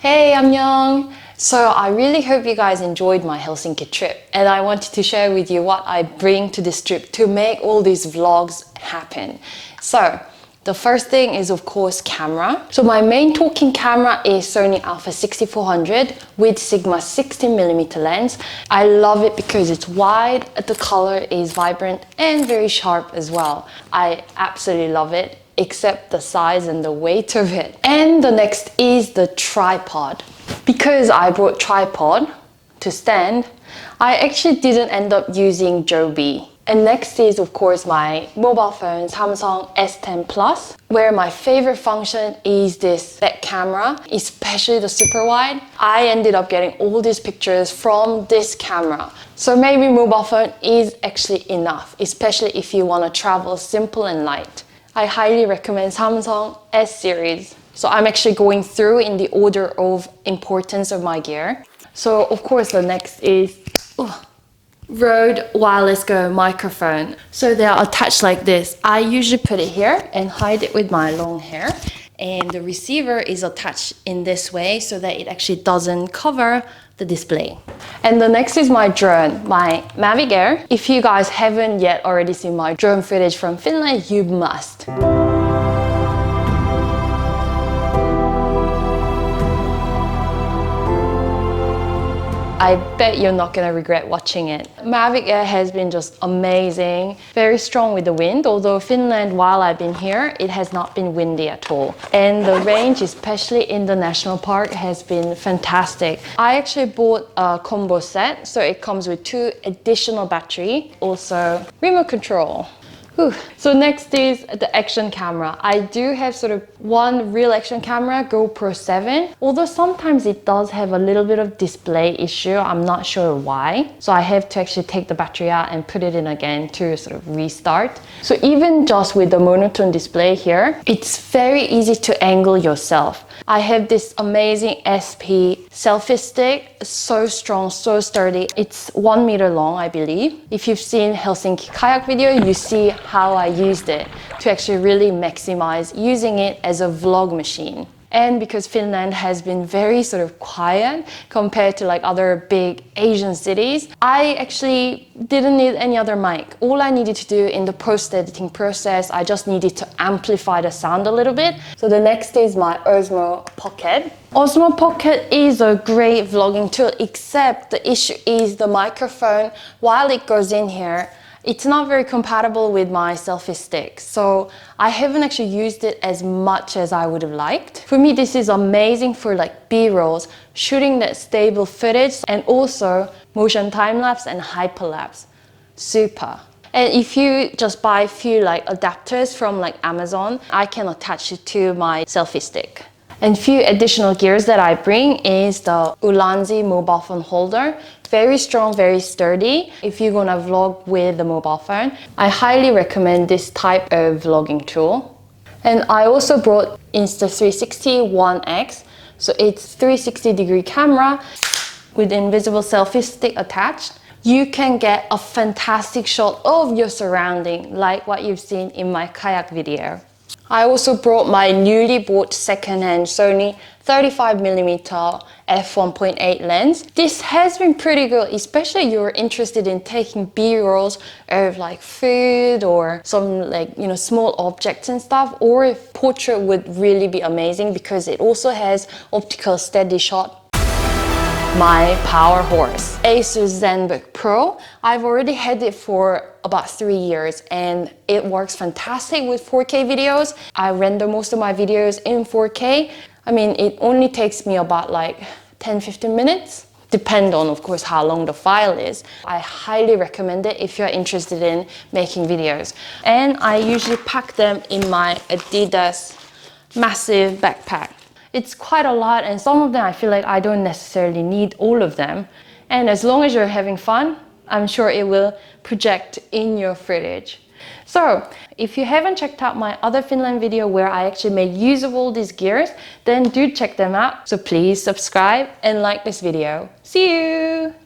Hey, I'm Young. So I really hope you guys enjoyed my Helsinki trip, and I wanted to share with you what I bring to this trip to make all these vlogs happen. So the first thing is of course camera. So my main talking camera is Sony Alpha 6400 with Sigma 16mm lens. I love it because it's wide, the color is vibrant and very sharp as well. I absolutely love it, except the size and the weight of it. And the next is the tripod. Because I brought tripod to stand, I actually didn't end up using Joby. And next is of course my mobile phone, Samsung S10 Plus, where my favorite function is this back camera, especially the super wide. I ended up getting all these pictures from this camera. So maybe mobile phone is actually enough, especially if you want to travel simple and light. I highly recommend Samsung S series. So I'm actually going through in the order of importance of my gear. So of course the next is Rode Wireless Go microphone. So they are attached like this. I usually put it here and hide it with my long hair. And the receiver is attached in this way so that it actually doesn't cover the display. And the next is my drone, my Mavic Air. If you guys haven't yet already seen my drone footage from Finland, you must. I bet you're not gonna regret watching it. Mavic Air has been just amazing, very strong with the wind, although Finland, while I've been here, it has not been windy at all. And the range, especially in the national park, has been fantastic. I actually bought a combo set, so it comes with 2 additional battery, also remote control. Whew. So next is the action camera. I do have sort of one real action camera, GoPro 7, although sometimes it does have a little bit of display issue. I'm not sure why. So I have to actually take the battery out and put it in again to sort of restart. So even just with the monotone display here, it's very easy to angle yourself. I have this amazing SP selfie stick, so strong, so sturdy. It's 1 meter long, I believe. If you've seen Helsinki kayak video, you see how I used it to actually really maximize using it as a vlog machine. And because Finland has been very sort of quiet compared to like other big Asian cities, I actually didn't need any other mic. All I needed to do in the post-editing process, I just needed to amplify the sound a little bit. So the next is my Osmo Pocket. Osmo Pocket is a great vlogging tool, except the issue is the microphone, while it goes in here, it's not very compatible with my selfie stick, so I haven't actually used it as much as I would have liked. For me, this is amazing for like B-rolls, shooting that stable footage, and also motion time-lapse and hyperlapse. Super. And if you just buy a few like adapters from like Amazon, I can attach it to my selfie stick. And few additional gears that I bring is the Ulanzi mobile phone holder. Very strong, very sturdy. If you're gonna vlog with the mobile phone, I highly recommend this type of vlogging tool. And I also brought Insta360 One X. So it's 360-degree camera with invisible selfie stick attached. You can get a fantastic shot of your surrounding, like what you've seen in my kayak video. I also brought my newly bought second-hand Sony 35mm f1.8 lens. This has been pretty good, especially if you're interested in taking B-rolls of like food or some like, you know, small objects and stuff, or if portrait would really be amazing because it also has optical steady shot. My power horse, Asus ZenBook Pro. I've already had it for about 3 years and it works fantastic with 4K videos. I render most of my videos in 4K. I mean, it only takes me about like 10-15 minutes. Depend on, of course, how long the file is. I highly recommend it if you're interested in making videos. And I usually pack them in my Adidas massive backpack. It's quite a lot, and some of them I feel like I don't necessarily need all of them. And as long as you're having fun, I'm sure it will project in your footage. So if you haven't checked out my other Finland video where I actually made use of all these gears, then do check them out. So please subscribe and like this video. See you!